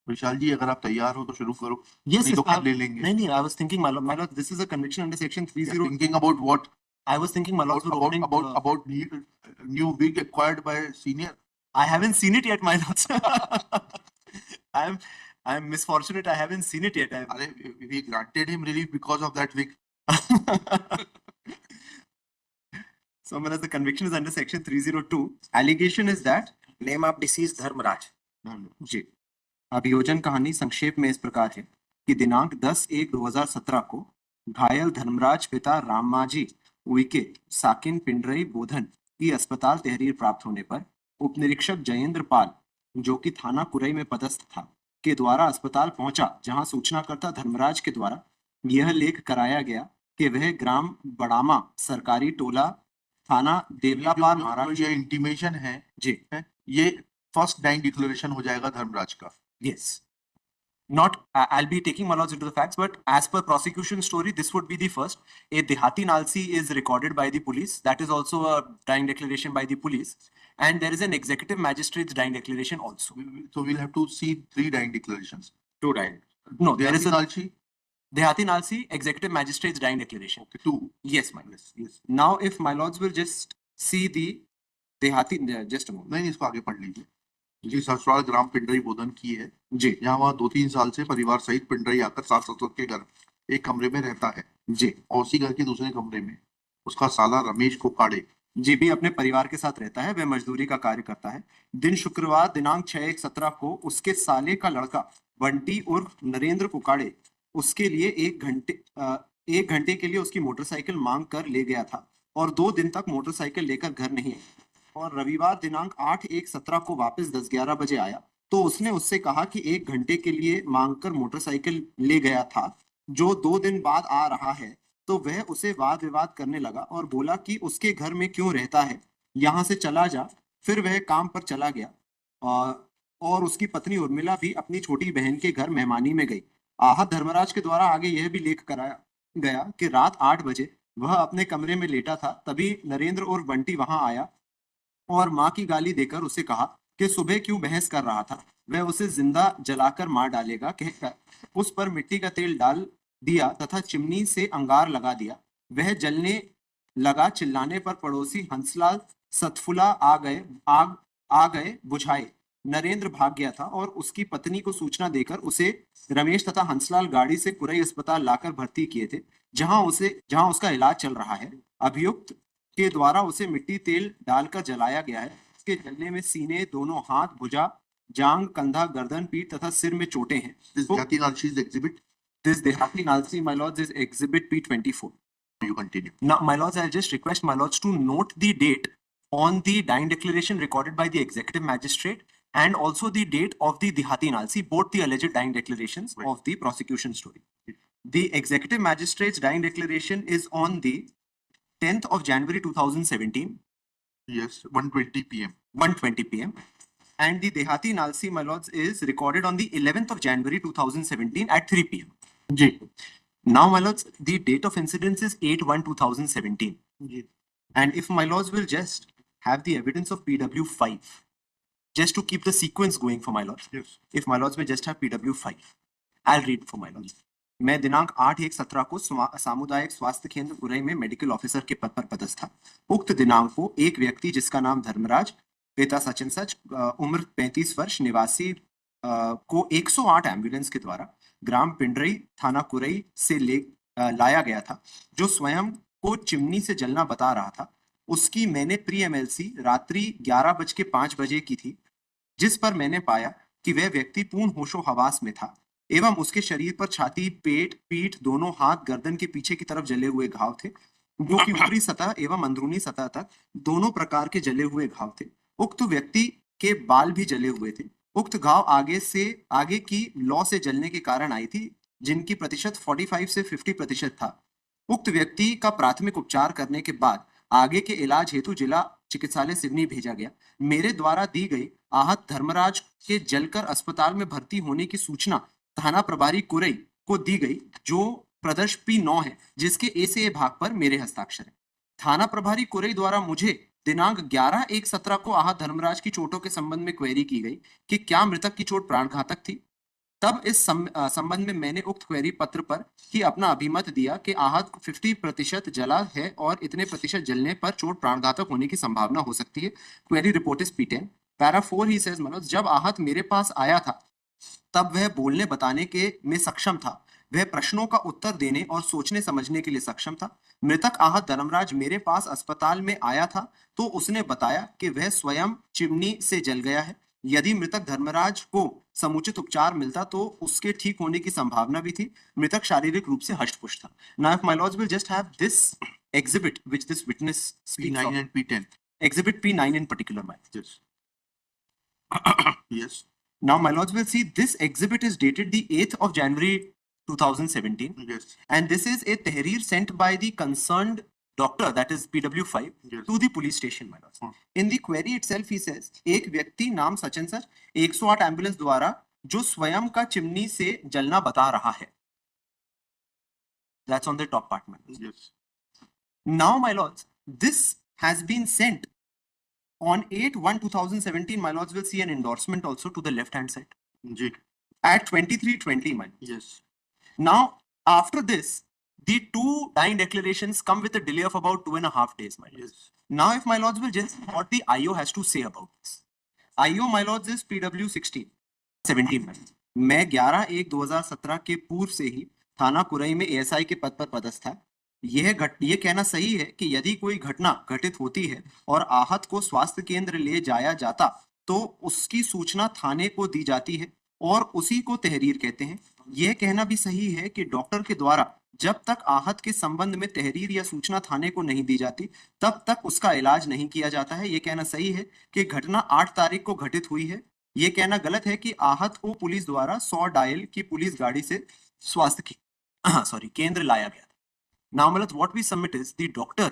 विशाल जी, अगर आप तैयार हो तो शुरू करो। Yes, नहीं yes. तो फिर ले लेंगे। नहीं, I was thinking, my lord, this is a conviction under section 30. Thinking about what? I was thinking, my lord, About we're opening. about new wig acquired by senior. I haven't seen it yet, my lords. I'm misfortunate. I haven't seen it yet. We granted him relief because of that wig. So, my lord, the conviction is under section 302. Allegation is that name of deceased Dharmaraj. जी. अभियोजन कहानी संक्षेप में इस प्रकार है कि दिनांक 10/1/2017 को घायल धर्मराज पिता रामाजी उइके साकिन पिंडरई बोधन की अस्पताल तहरीर प्राप्त होने पर उप निरीक्षक जयेंद्र पाल, जो कि थाना कुरई में पदस्थ था, के द्वारा अस्पताल पहुंचा, जहां सूचनाकर्ता धर्मराज के द्वारा यह लेख कराया गया कि वह ग्राम बड़ामा सरकारी टोला थाना देवलापार महाराज। ये इंटीमेशन है जी, ये फर्स्ट डाइंग डिक्लेरेशन हो जाएगा धर्मराज का। Yes. Not, I'll be taking my lords into the facts, but as per prosecution story, this would be the first. A Dehati Nalsi is recorded by the police. That is also a dying declaration by the police. And there is an executive magistrate's dying declaration also. So we'll have to see 3 dying declarations. 2 dying. No, there is a Nalsi. Dehati Nalsi, executive magistrate's dying declaration. Okay, 2. Yes, my lords. Yes. Now, if my lords will just see the Dehati, just a moment. नहीं, इसको आगे पढ़ लीजिए। जी, ससुराल ग्राम पिंडरी बोधन की है जी। यहाँ वहाँ 2-3 साल से परिवार सहित पिंडरी आकर सास ससुर के घर एक कमरे में रहता है जी, और उसी घर के दूसरे कमरे में उसका साला रमेश कोकाड़े जी भी अपने परिवार के साथ रहता है। वह मजदूरी का कार्य करता है। दिन शुक्रवार दिनांक 6/1/17 को उसके साले का लड़का बंटी उर्फ नरेंद्र कोकाड़े उसके लिए 1 घंटे के लिए उसकी मोटरसाइकिल मांग कर ले गया था और 2 दिन तक मोटरसाइकिल लेकर घर नहीं आया और रविवार दिनांक 8/1/17 को वापस 10-11 बजे आया तो उसने उससे कहा कि 1 घंटे के लिए मांगकर मोटरसाइकिल ले गया था, जो 2 दिन बाद आ रहा है। तो वह उसे वाद विवाद करने लगा और बोला कि उसके घर में क्यों रहता है, यहाँ से चला जा। फिर वह काम पर चला गया और उसकी पत्नी उर्मिला भी अपनी छोटी बहन के घर मेहमानी में गई। आहत धर्मराज के द्वारा आगे यह भी लेख कराया गया कि रात 8 बजे वह अपने कमरे में लेटा था, तभी नरेंद्र और बंटी वहां आया और माँ की गाली देकर उसे कहा कि सुबह क्यों बहस कर रहा था, वह उसे जिंदा जलाकर मार डालेगा कहकर उस पर मिट्टी का तेल डाल दिया तथा चिमनी से अंगार लगा दिया। वह जलने लगा। चिल्लाने पर पड़ोसी हंसलाल सतफुला आ गए बुझाए। नरेंद्र भाग गया था और उसकी पत्नी को सूचना देकर उसे रमेश तथा हंसलाल गाड़ी से कुरई अस्पताल लाकर भर्ती किए थे, जहां उसका इलाज चल रहा है। अभियुक्त के द्वारा उसे मिट्टी तेल डालकर जलाया गया है। उसके जलने में सीने, दोनों हाथ, भुजा, जांग, कंधा, गर्दन, पीठ तथा सिर में चोटें हैं। This Dehati Nalsi, my lords, is exhibit P24. You continue. Now, my lords, I'll just request my lords to note the date on the dying declaration recorded by the executive magistrate and also the date of the Dehati Nalsi, both the alleged dying declarations of the prosecution story. The executive magistrate's dying declaration is on the 10th of January 2017. Yes, 1:20 p.m. 1:20 p.m. And the Dehati Nalsi, my lords, is recorded on the 11th of January 2017 at 3 p.m. Ji. Now, my lords, the date of incidence is 8/1/2017. Ji. And if my lords will just have the evidence of PW5, just to keep the sequence going for my lords. Yes. If my lords may just have PW5, I'll read for my lords. मैं दिनांक 8/1/17 को सामुदायिक स्वास्थ्य केंद्र कुरई में medical officer के पद पर पदस्थ था। उक्त दिनांक को एक व्यक्ति जिसका नाम धर्मराज, पिता सचिन सच, उम्र 35 वर्ष, निवासी को 108 एम्बुलेंस के द्वारा ग्राम पिंडरई थाना कुरई से लाया गया था, जो स्वयं को चिमनी से जलना बता रहा था। उसकी मैंने प्री एमएलसी रात्रि 11:05 बजे की थी, जिस पर मैंने पाया कि वह व्यक्ति पूर्ण होशो हवास में था एवं उसके शरीर पर छाती, पेट, पीठ, दोनों हाथ, गर्दन के पीछे की तरफ जले हुए घाव थे, जो कि ऊपरी सतह एवं अंदरूनी सतह तक दोनों प्रकार के जले हुए घाव थे। उक्त व्यक्ति के बाल भी जले हुए थे। उक्त घाव आगे की लौ से जलने के कारण आई थी, जिनकी प्रतिशत 45 से 50% था। उक्त व्यक्ति का प्राथमिक उपचार करने के बाद आगे के इलाज हेतु जिला चिकित्सालय सिवनी भेजा गया। मेरे द्वारा दी गई आहत धर्मराज के जलकर अस्पताल में भर्ती होने की सूचना थाना प्रभारी कुरई को दी गई, जो प्रदर्श P9 है, जिसके A से A भाग पर मेरे हस्ताक्षर है। थाना प्रभारी कुरई द्वारा मुझे दिनांक 11/1/17 को आहत धर्मराज की चोटों के संबंध में क्वेरी की गई कि क्या मृतक की चोट प्राणघातक थी। तब इस संबंध में मैंने उक्त क्वेरी पत्र पर ही अपना अभिमत दिया कि आहत 50% जला है और इतने प्रतिशत जलने पर चोट प्राणघातक होने की संभावना हो सकती है। Query report is P10। Para 4 he says Manoj, जब आहत मेरे पास आया था तब वह बोलने बताने के में सक्षम था। वह प्रश्नों का उत्तर देने और सोचने समझने के लिए सक्षम था। मृतक आहत धर्मराज मेरे पास अस्पताल में आया था तो उसने बताया कि वह स्वयं चिमनी से जल गया है। यदि मृतक धर्मराज को समुचित उपचार मिलता तो उसके ठीक होने की संभावना भी थी। मृतक शारीरिक रूप से हष्ट-पुष्ट था। Now if my lords will just have this exhibit which this witness speaks P9 of, and P10. exhibit P9 in particular, my lords. Yes. Yes. Now, my lords will see this exhibit is dated the 8th of January 2017, Yes. and this is a tehreer sent by the concerned doctor, that is PW5, Yes. to the police station, my lords. हाँ. In the query itself, he says, एक व्यक्ति नाम Sachin sir 108 ambulance द्वारा जो स्वयं का chimney से जलना बता रहा है. That's on the top part, my lords. Yes. Now, my lords, this has been sent on 8/1/2017. My lords will see an endorsement also to the left hand side ji. at 23:20, my lords. Yes. Now, after this, the two dying declarations come with a delay of about 2.5 days, my lords. Yes. Now, if my lords will just see what the IO has to say about this. IO, my lords, is PW 17, my lords. मैं 11/1/2017 के पूर्व से ही थाना कुरई में ASI के पद पर पदस्थ था। यह कहना सही है कि यदि कोई घटना घटित होती है और आहत को स्वास्थ्य केंद्र ले जाया जाता तो उसकी सूचना थाने को दी जाती है और उसी को तहरीर कहते हैं। यह कहना भी सही है कि डॉक्टर के द्वारा जब तक आहत के संबंध में तहरीर या सूचना थाने को नहीं दी जाती तब तक उसका इलाज नहीं किया जाता है। यह कहना सही है कि घटना 8 तारीख को घटित हुई है। यह कहना गलत है कि आहत को पुलिस द्वारा 100 डायल की पुलिस गाड़ी से स्वास्थ्य केंद्र लाया गया। Now, Malat, what we submit is the doctor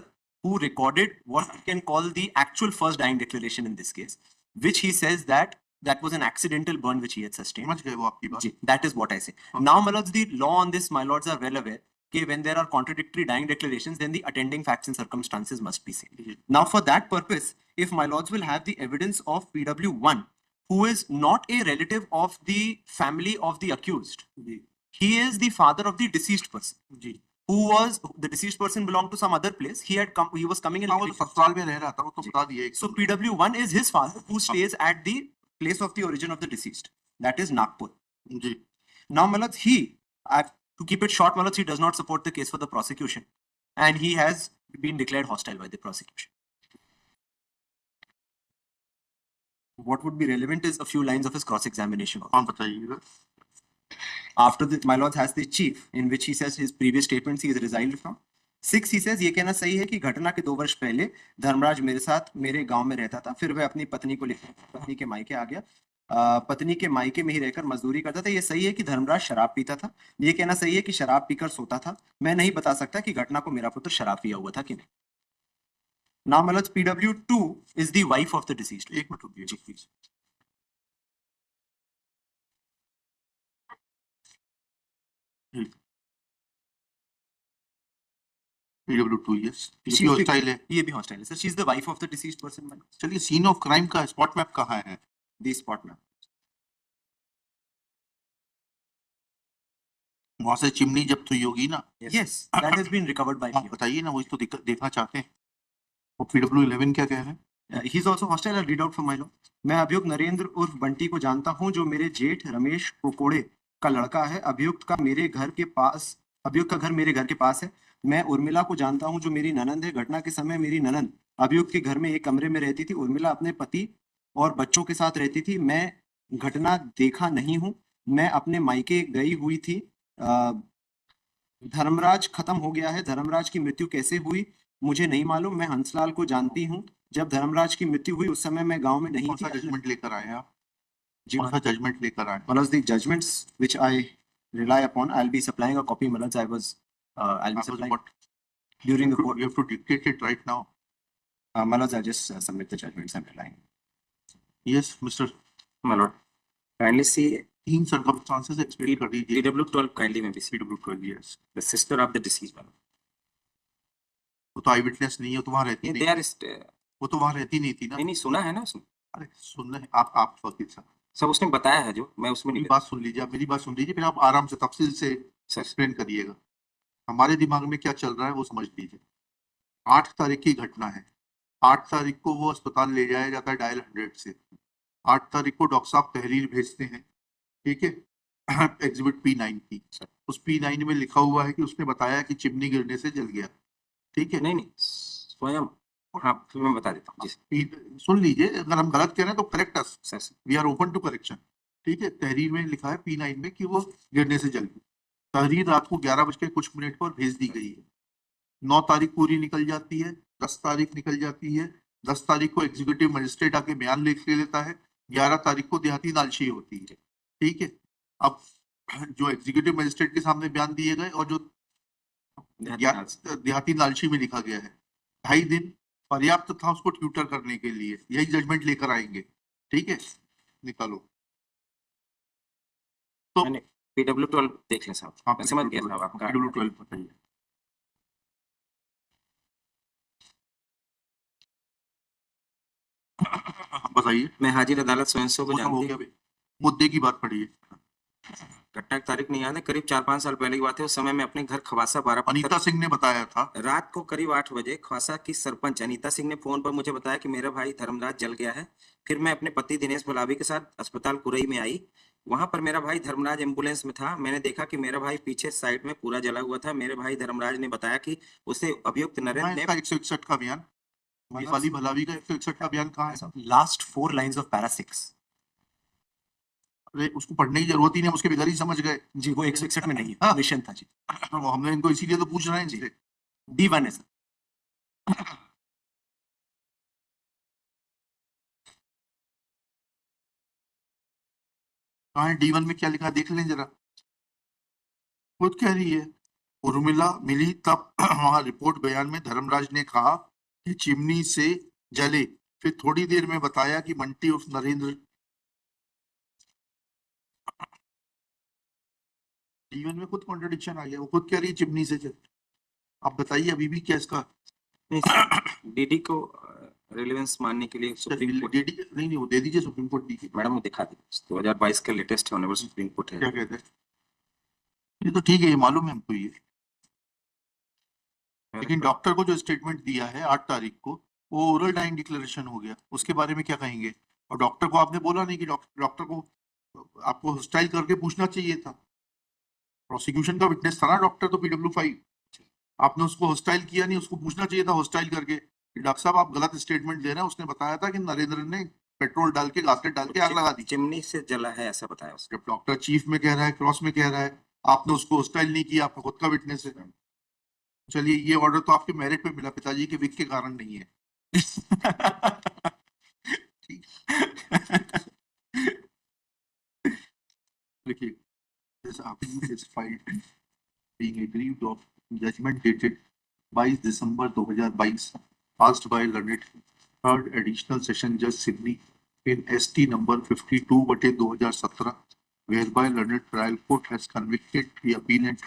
who recorded what we can call the actual first dying declaration in this case, which he says that was an accidental burn which he had sustained. समझ गए वो आपकी बात. जी, that is what I say. Now, my lords, the law on this, my lords, are well aware that when there are contradictory dying declarations, then the attending facts and circumstances must be seen. Ji. Now, for that purpose, if my lords will have the evidence of PW1, who is not a relative of the family of the accused, ji. he is the father of the deceased person. Ji. Who was the deceased person belonged to some other place. He was coming in. हाँ, वो तो ससुराल में रह रहा था, वो तो बता दिए. So PW1 is his father who stays at the place of the origin of the deceased. That is Nagpur. Ji. Now, Malad, to keep it short, Malad, he does not support the case for the prosecution, and he has been declared hostile by the prosecution. What would be relevant is a few lines of his cross-examination. हाँ, बताइएगा. After this, my lord has the chief, in which he says his previous statements he is resigned from. 6, he says ये कहना सही है कि घटना के 2 वर्ष पहले धर्मराज मेरे साथ मेरे गांव में रहता था। फिर वह अपनी पत्नी को लेकर पत्नी के मायके आ गया। पत्नी के मायके में ही रहकर मजदूरी करता था। ये सही है कि धर्मराज शराब पीता था। ये कहना सही है कि शराब पीकर सोता था। मैं नहीं बता सकता कि घटना को मेरा पुत्र शराब पिया हुआ था कि नहीं। Now, my lords, PW2 is the wife of the deceased. एक मिनट रुकिए. जी, please. PW2, yes. She's ये the- hostile है. ये भी hostile है, sir. She is the wife of the deceased person, my lords. चलिए, सीन ऑफ क्राइम का spot map कहाँ है? The spot map. वहां से चिमनी जब्त हुई होगी ना? Yes, that has been recovered by हाँ, me. बताइए ना, वही तो देखना चाहते हैं. और PW11 क्या कह रहे हैं? He is also hostile. I'll read out from my lord. मैं अभियुक्त नरेंद्र उर्फ बंटी को जानता हूं जो मेरे जेठ रमेश कोकोड़े का लड़का है। अभियुक्त का घर मेरे घर के पास है। मैं उर्मिला को जानता हूं जो मेरी ननंद है। घटना के समय मेरी ननंद अभियुक्त के घर में एक कमरे में रहती थी। उर्मिला अपने पति और बच्चों के साथ रहती थी। मैं घटना देखा नहीं हूं। मैं अपने मायके गई हुई थी। धर्मराज खत्म हो गया है। धर्मराज की मृत्यु कैसे हुई मुझे नहीं मालूम। मैं हंसलाल को जानती हूँ। जब धर्मराज की मृत्यु हुई उस समय मैं गांव में नहीं कौन थी। सा जजमेंट लेकर आए आप? जी, कौन सा जजमेंट लेकर आए? Malas, the judgments which I rely upon, I'll be supplying a copy. Malas, I'll be supplying What? during the court. You have to dictate it right now. Malas, I'll just submit the judgments I'm relying. Yes, Mr. My lord, kindly see तीन circumstances explain कर दीजिए. PW12 kindly may be seen. PW12, yes. The sister of the deceased, my lord. वो तो आई witness नहीं है, वो तो वहाँ रहती They नहीं. are वो तो वहाँ रहती नहीं थी ना. नहीं सुना है ना उसने. अरे सुनना है आप वकील साहब. सब उसने बताया है जो मैं उसमें मेरी नहीं बात सुन लीजिए, आप मेरी बात सुन लीजिए, फिर आप आराम से तफसील से सर एक्सप्लेन करिएगा। हमारे दिमाग में क्या चल रहा है वो समझ लीजिए। 8 तारीख की घटना है। 8 तारीख को वो अस्पताल ले जाया जाता है डायल 100 से। 8 तारीख को डॉक्टर साहब तहरीर भेजते हैं, ठीक है, एग्जिबिट P9 की। उस P9 में लिखा हुआ है कि उसने बताया कि चिमनी गिरने से जल गया, ठीक है। नहीं नहीं स्वयं, हाँ फिर मैं बता देता हूँ जी सुन लीजिए, अगर हम गलत कह रहे हैं तो correct us, sir sir we are open to correction, ठीक है। तहरीर में लिखा है P9 में कि वो गिरने से जल गई। तहरीर रात को 11:00 पर भेज दी गई है। 9 तारीख पूरी निकल जाती है, 10 तारीख निकल जाती है। 10 तारीख को एग्जीक्यूटिव मजिस्ट्रेट आके बयान लिख के लेता है। 11 तारीख को देहाती नालशी होती है, ठीक है। अब जो एग्जीक्यूटिव मजिस्ट्रेट के सामने बयान दिए गए और जो देहाती नालशी में लिखा गया है, 2.5 दिन पर्याप्त था उसको ट्यूटर करने के लिए। यही जजमेंट लेकर आएंगे, ठीक है। निकालो तो। मैंने PW12 देख लें साहब, हाँ, मैं समझ गया साहब आपका। PW12 बताइए। बताइए। मैं हाजिर अदालत स्वयं को वो सब हो जानती गया हूँ। भाई, मुद्दे की बात पढ़िए। घटना की तारीख नहीं याद है, करीब 4-5 साल पहले की बात है। उस समय मैं अपने घर खवासा 12 अनीता सिंह ने बताया था। रात को करीब 8 बजे खवासा की सरपंच अनीता सिंह ने फोन पर मुझे बताया कि मेरा भाई धर्मराज जल गया है। फिर मैं अपने पति दिनेश गुलाबी के साथ अस्पताल कुरई में आई। वहां पर मेरा भाई धर्मराज एम्बुलेंस में था। मैंने देखा कि मेरा भाई पीछे साइड में पूरा जला हुआ था। मेरे भाई धर्मराज ने बताया कि उसे अभियुक्त कहाँ नरेंद्र है ने इसका 161 का बयान? दीपाली भलावी का 161 का बयान कहाँ है? Last 4 lines of para 6। अरे उसको पढ़ने की जरूरत ही नहीं, हम उसके बगैर ही समझ गए। जी वो 161 में नहीं है, हाँ। मिशन था जी। वो हमने इनको इसीलिए तो पूछ रहे हैं जी। इनसे। D1 है सर। कहाँ है D1 में क्या लिखा है? देख लें जरा। खुद कह रही है, उर्मिला मिली तब वहां रिपोर्ट बयान में धर्मराज ने कहा कि चिमनी से जले। फिर थोड़ी देर में बताया कि बंटी उर्फ नरेंद्र। D1 में खुद कॉन्ट्रडिक्शन आ गया, वो खुद कह रही है चिमनी से जले। आप बताइए अभी भी क्या इसका डीडी को रिलेवेंस मानने के लिए सुप्रीम कोर्ट नहीं वो दे दीजिए सुप्रीम कोर्ट दी। मैडम वो दिखा दी 2022 का लेटेस्ट ऑनरेबल सुप्रीम कोर्ट है। क्या कहते हैं? ये तो ठीक है, ये मालूम है हमको ये। लेकिन डॉक्टर को जो स्टेटमेंट दिया है 8 तारीख को, वो ओरल डाइंग डिक्लेरेशन हो गया, उसके बारे में क्या कहेंगे? और डॉक्टर को आपने बोला नहीं कि डॉक्टर को आपको हॉस्टाइल करके पूछना चाहिए था। प्रोसिक्यूशन का विटनेस था ना डॉक्टर, तो PW5 आपने उसको हॉस्टाइल किया नहीं, उसको पूछना चाहिए था हॉस्टाइल करके कि डॉक्टर साहब आप गलत स्टेटमेंट दे रहे हैं। उसने बताया था कि नरेंद्र ने पेट्रोल डाल के गासलेट डाल के आग लगा दी। चिमनी से जला है ऐसा बताया उसने। जब डॉक्टर चीफ में कह रहा है, क्रॉस में कह रहा है, आपने उसको हॉस्टाइल नहीं किया, आपका खुद का विटनेस है। चलिए, ये ऑर्डर तो आपके मेरिट पे मिला, पिताजी के विक के कारण नहीं है। ठीक। देखिए, this argument is filed being aggrieved of judgment dated 22 December 2022 passed by learned third additional session judge Sydney in ST number 52/2017, whereby learned trial court has convicted the appellant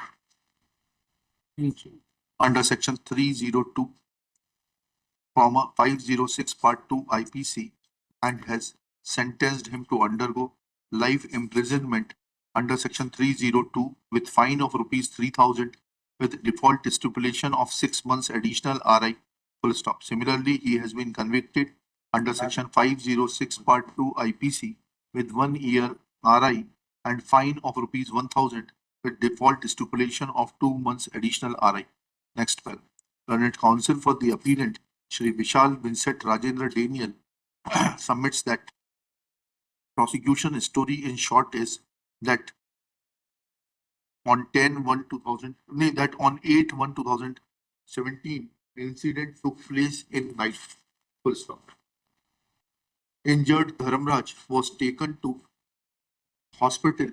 under section 302, 506 part 2 IPC and has sentenced him to undergo life imprisonment under section 302 with fine of rupees 3,000 with default stipulation of 6 months additional RI, full stop. Similarly, he has been convicted under section 506 part 2 IPC with 1 year RI and fine of rupees 1,000 with default stipulation of 2 months additional RI. Next paragraph. Learned counsel for the appellant Shri Vishal Vincent Rajendra Daniel submits that prosecution story in short is that on 8/1/2017, incident took place in night. Full stop. Injured Dharamraj was taken to hospital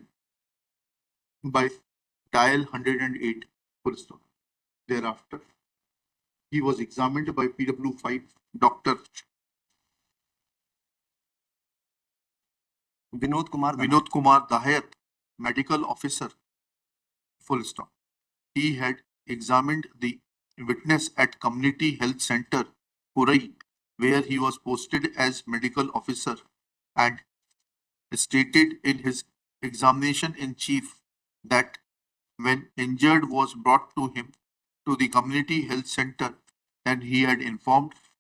by dial 108. Full stop. Thereafter, he was examined by PW5 Dr. Vinod Kumar Dahayat, medical officer. Full stop. He had examined the witness at Community Health Center, Kurai, where he was posted as medical officer, and stated in his examination in chief that when injured was brought to him to the community health center, then he had informed